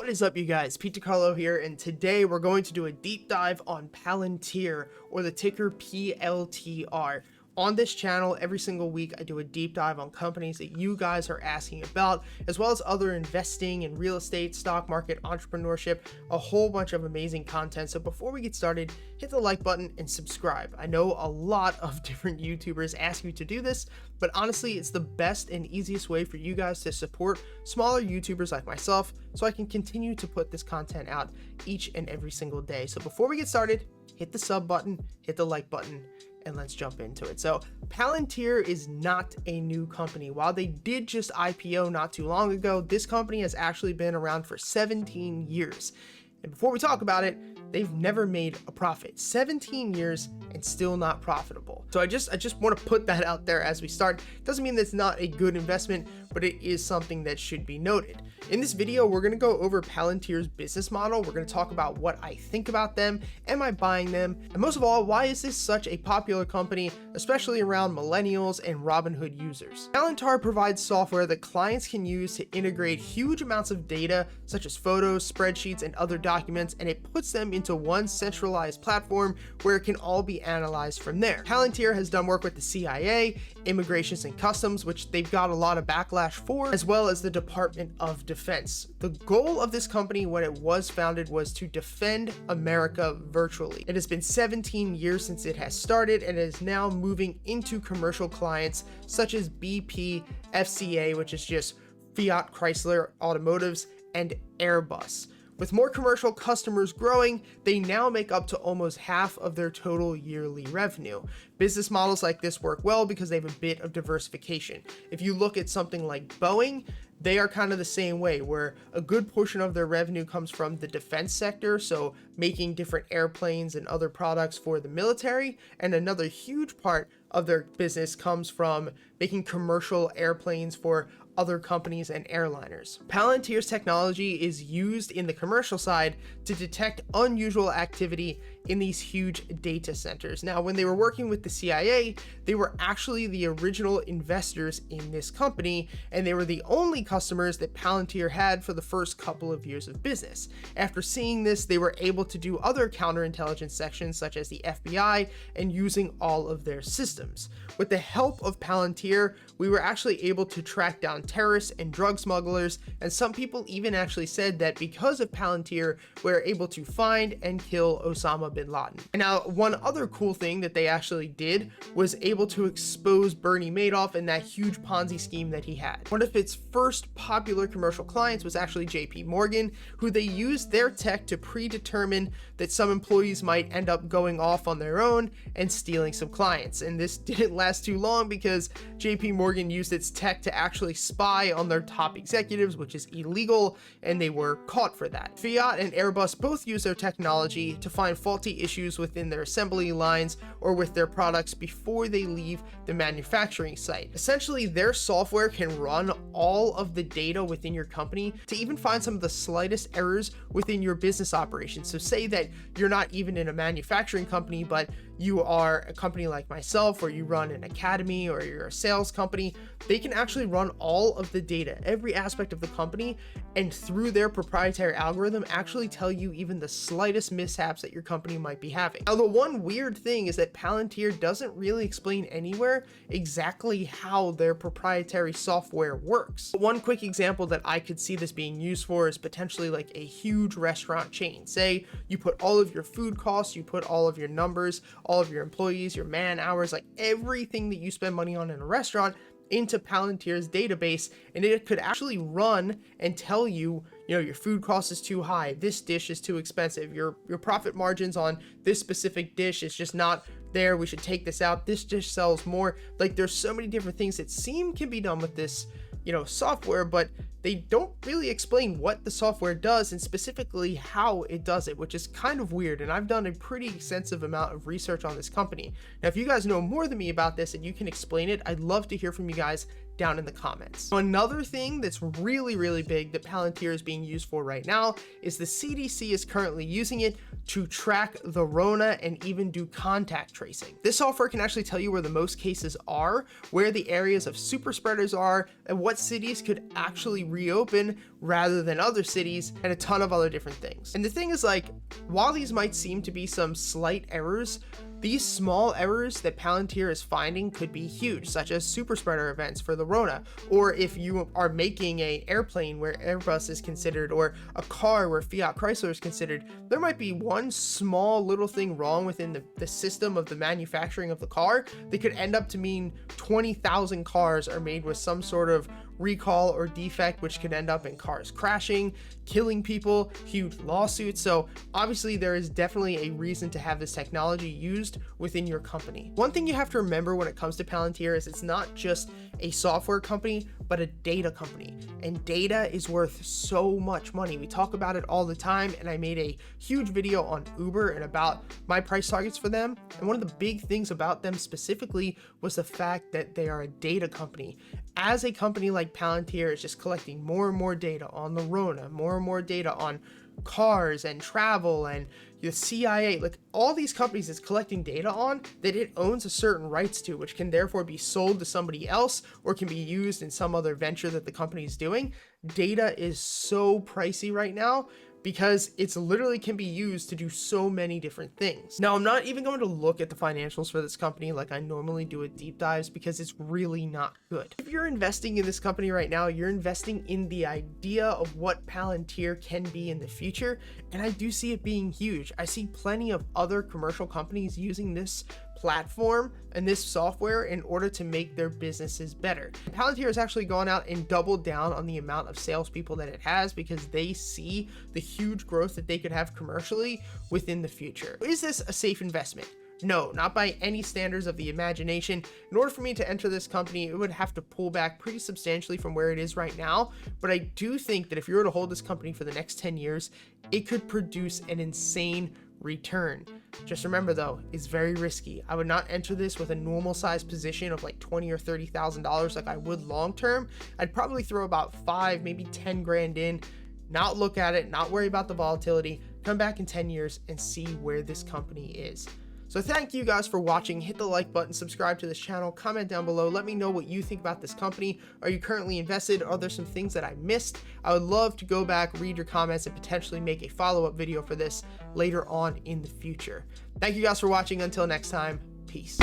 What is up, you guys? Pltr here, and today we're going to do a deep dive on Palantir, or the ticker PLTR. On this channel, every single week, I do a deep dive on companies that you guys are asking about, as well as other investing in real estate, stock market, entrepreneurship, a whole bunch of amazing content. So before we get started, hit the like button and subscribe. I know a lot of different YouTubers ask you to do this, but honestly, it's the best and easiest way for you guys to support smaller YouTubers like myself, so I can continue to put this content out each and every single day. So before we get started, hit the sub button, hit the like button, and let's jump into it. So Palantir is not a new company. While they did just IPO not too long ago, this company has actually been around for 17 years. And before we talk about it, they've never made a profit. 17 years and still not profitable. So I just want to put that out there as we start. Doesn't mean that's not a good investment, but it is something that should be noted. In this video, we're going to go over Palantir's business model. We're going to talk about what I think about them. Am I buying them? And most of all, why is this such a popular company, especially around millennials and Robinhood users? Palantir provides software that clients can use to integrate huge amounts of data, such as photos, spreadsheets, and other documents, and it puts them into one centralized platform where it can all be analyzed from there. Palantir has done work with the CIA, Immigrations and Customs, which they've got a lot of backlash for, as well as the Department of Defense. The goal of this company when it was founded was to defend America virtually. It has been 17 years since it has started and is now moving into commercial clients such as BP, FCA, which is just Fiat Chrysler Automotives, and Airbus. With more commercial customers growing, they now make up to almost half of their total yearly revenue. Business models like this work well because they have a bit of diversification. If you look at something like Boeing, they are kind of the same way, where a good portion of their revenue comes from the defense sector, so making different airplanes and other products for the military, and another huge part of their business comes from making commercial airplanes for other companies and airliners. Palantir's technology is used in the commercial side to detect unusual activity in these huge data centers. Now, when they were working with the CIA, they were actually the original investors in this company, and they were the only customers that Palantir had for the first couple of years of business. After seeing this, they were able to do other counterintelligence sections such as the FBI and using all of their systems. With the help of Palantir, we were actually able to track down terrorists and drug smugglers, and some people even actually said that because of Palantir, we were able to find and kill Osama bin Laden. And now, one other cool thing that they actually did was able to expose Bernie Madoff and that huge Ponzi scheme that he had. One of its first popular commercial clients was actually JP Morgan, who they used their tech to predetermine that some employees might end up going off on their own and stealing some clients. And this didn't last too long because JP Morgan used its tech to actually spy on their top executives, which is illegal, and they were caught for that. Fiat and Airbus both use their technology to find faulty issues within their assembly lines or with their products before they leave the manufacturing site. Essentially, their software can run all of the data within your company to even find some of the slightest errors within your business operations. So say that you're not even in a manufacturing company, but you are a company like myself, or you run an academy, or you're a sales company, they can actually run all of the data, every aspect of the company, and through their proprietary algorithm actually tell you even the slightest mishaps that your company might be having. Now, the one weird thing is that Palantir doesn't really explain anywhere exactly how their proprietary software works. One quick example that I could see this being used for is potentially like a huge restaurant chain. Say you put all of your food costs, you put all of your numbers, all of your employees, your man hours, like everything that you spend money on in a restaurant into Palantir's database, and it could actually run and tell you, your food cost is too high, this dish is too expensive, your profit margins on this specific dish is just not there, we should take this out, this dish sells more. Like, there's so many different things that can be done with this software, but they don't really explain what the software does and specifically how it does it, which is kind of weird. And I've done a pretty extensive amount of research on this company. Now, if you guys know more than me about this and you can explain it, I'd love to hear from you guys down in the comments. So another thing that's really big that Palantir is being used for right now is the CDC is currently using it to track the Rona and even do contact tracing. This software can actually tell you where the most cases are, where the areas of super spreaders are, and what cities could actually reopen rather than other cities, and a ton of other different things. And the thing is, like, while these might seem to be some slight errors, these small errors that Palantir is finding could be huge, such as super spreader events for the Rona, or if you are making an airplane where Airbus is considered, or a car where Fiat Chrysler is considered, there might be one small little thing wrong within the system of the manufacturing of the car that could end up to mean 20,000 cars are made with some sort of recall or defect, which could end up in cars crashing, killing people, huge lawsuits. So obviously there is definitely a reason to have this technology used within your company. One thing you have to remember when it comes to Palantir is it's not just a software company, but a data company, and data is worth so much money. We talk about it all the time, and I made a huge video on Uber and about my price targets for them. And one of the big things about them specifically was the fact that they are a data company. As a company like Palantir is just collecting more and more data on the Rona, more and more data on cars and travel and the CIA, like all these companies it's collecting data on that it owns a certain rights to, which can therefore be sold to somebody else or can be used in some other venture that the company is doing. Data is so pricey right now because it's literally can be used to do so many different things. Now, I'm not even going to look at the financials for this company like I normally do with deep dives because it's really not good. If you're investing in this company right now, you're investing in the idea of what Palantir can be in the future, and I do see it being huge. I see plenty of other commercial companies using this platform and this software in order to make their businesses better. Palantir has actually gone out and doubled down on the amount of salespeople that it has because they see the huge growth that they could have commercially within the future. Is this a safe investment? No, not by any standards of the imagination. In order for me to enter this company, it would have to pull back pretty substantially from where it is right now. But I do think that if you were to hold this company for the next 10 years, it could produce an insane return. Just remember though, it's very risky. I would not enter this with a normal size position of like $20,000 or $30,000 like I would long term. I'd probably throw about 5, maybe 10 grand in, not look at it, not worry about the volatility, come back in 10 years and see where this company is. So thank you guys for watching. Hit the like button, subscribe to this channel, comment down below. Let me know what you think about this company. Are you currently invested? Are there some things that I missed? I would love to go back, read your comments, and potentially make a follow-up video for this later on in the future. Thank you guys for watching. Until next time, peace.